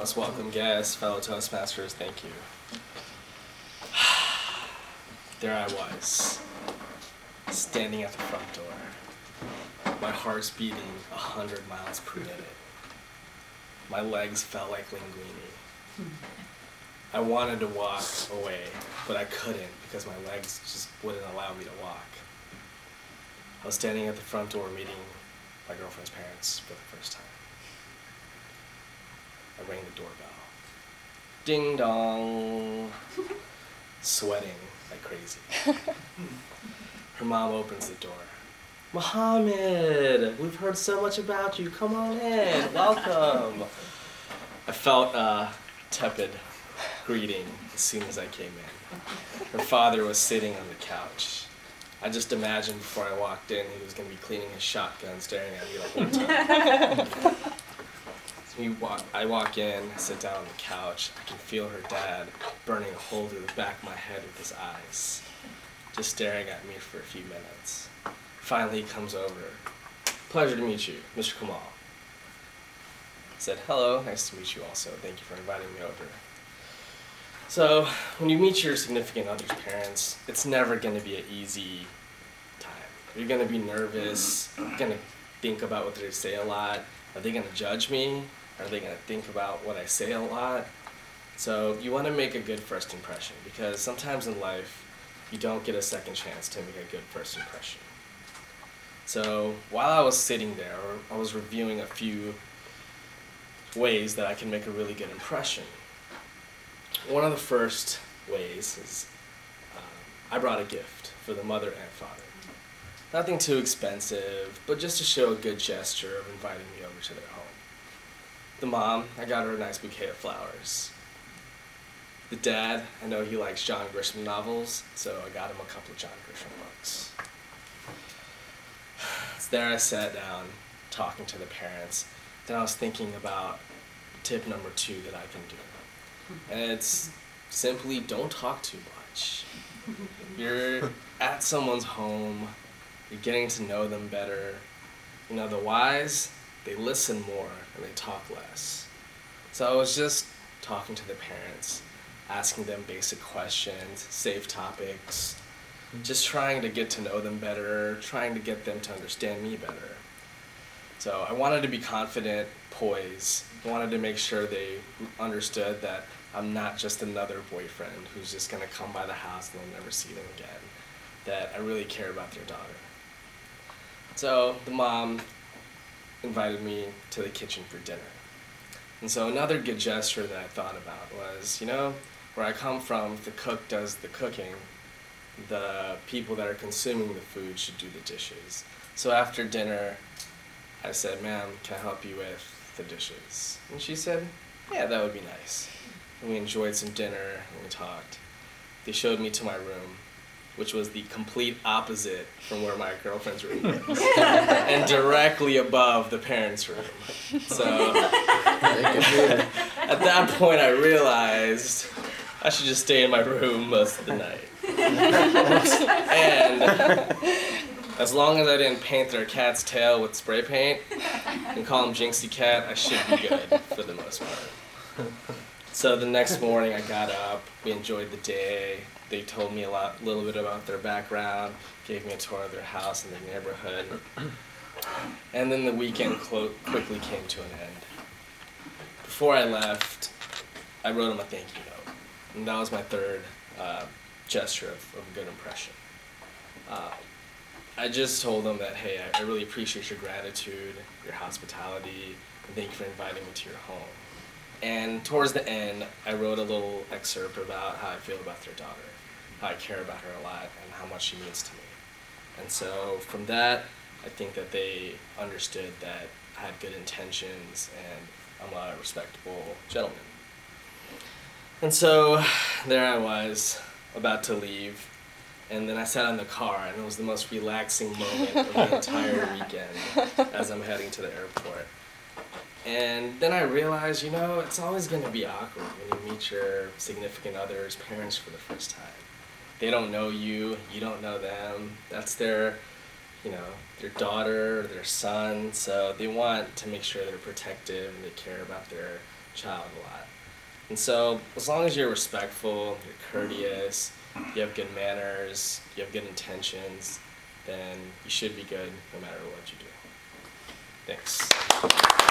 most welcome guests, fellow Toastmasters, thank you. There I was, standing at the front door. My heart's beating 100 miles per minute. My legs felt like linguine. I wanted to walk away, but I couldn't because my legs just wouldn't allow me to walk. I was standing at the front door meeting my girlfriend's parents for the first time. I rang the doorbell. Ding dong. Sweating like crazy. Her mom opens the door. Mohammed, we've heard so much about you. Come on in. Welcome. I felt a tepid greeting as soon as I came in. Her father was sitting on the couch. I just imagined before I walked in he was going to be cleaning his shotgun, staring at me like one time. I walk in, sit down on the couch. I can feel her dad burning a hole through the back of my head with his eyes, just staring at me for a few minutes. Finally, he comes over. Pleasure to meet you, Mr. Kamal. I said, hello, nice to meet you also. Thank you for inviting me over. So, when you meet your significant other's parents, it's never going to be an easy time. You're going to be nervous. You're going to think about what they say a lot. Are they going to judge me? Are they going to think about what I say a lot? So you want to make a good first impression, because sometimes in life, you don't get a second chance to make a good first impression. So while I was sitting there, I was reviewing a few ways that I can make a really good impression. One of the first ways is I brought a gift for the mother and father. Nothing too expensive, but just to show a good gesture of inviting me over to their home. The mom, I got her a nice bouquet of flowers. The dad, I know he likes John Grisham novels, so I got him a couple of John Grisham books. So there I sat down, talking to the parents. Then I was thinking about tip number 2 that I can do. And it's simply don't talk too much. You're at someone's home, you're getting to know them better. You know, the wise, they listen more and they talk less. So I was just talking to the parents, asking them basic questions, safe topics, just trying to get to know them better, trying to get them to understand me better. So I wanted to be confident, poised. I wanted to make sure they understood that I'm not just another boyfriend who's just going to come by the house and they'll never see them again, that I really care about their daughter. So the mom invited me to the kitchen for dinner. And so another good gesture that I thought about was, you know, where I come from, if the cook does the cooking, the people that are consuming the food should do the dishes. So after dinner, I said, ma'am, can I help you with the dishes? And she said, yeah, that would be nice. And we enjoyed some dinner and we talked. They showed me to my room, which was the complete opposite from where my girlfriend's room was, and directly above the parents' room. So at that point I realized I should just stay in my room most of the night. And as long as I didn't paint their cat's tail with spray paint and call him Jinxie Cat, I should be good for the most part. So the next morning I got up, we enjoyed the day. They told me a little bit about their background, gave me a tour of their house and their neighborhood. And then the weekend quickly came to an end. Before I left, I wrote them a thank you note. And that was my third gesture of a good impression. I just told them that, hey, I really appreciate your gratitude, your hospitality, and thank you for inviting me to your home. And towards the end, I wrote a little excerpt about how I feel about their daughter, how I care about her a lot, and how much she means to me. And so from that, I think that they understood that I had good intentions and I'm a respectable gentleman. And so there I was, about to leave, and then I sat in the car, and it was the most relaxing moment of the entire weekend as I'm heading to the airport. And then I realized, you know, it's always going to be awkward when you meet your significant other's parents for the first time. They don't know you, you don't know them. That's their, you know, their daughter or their son, so they want to make sure they're protective and they care about their child a lot. And so as long as you're respectful, you're courteous, you have good manners, you have good intentions, then you should be good no matter what you do. Thanks.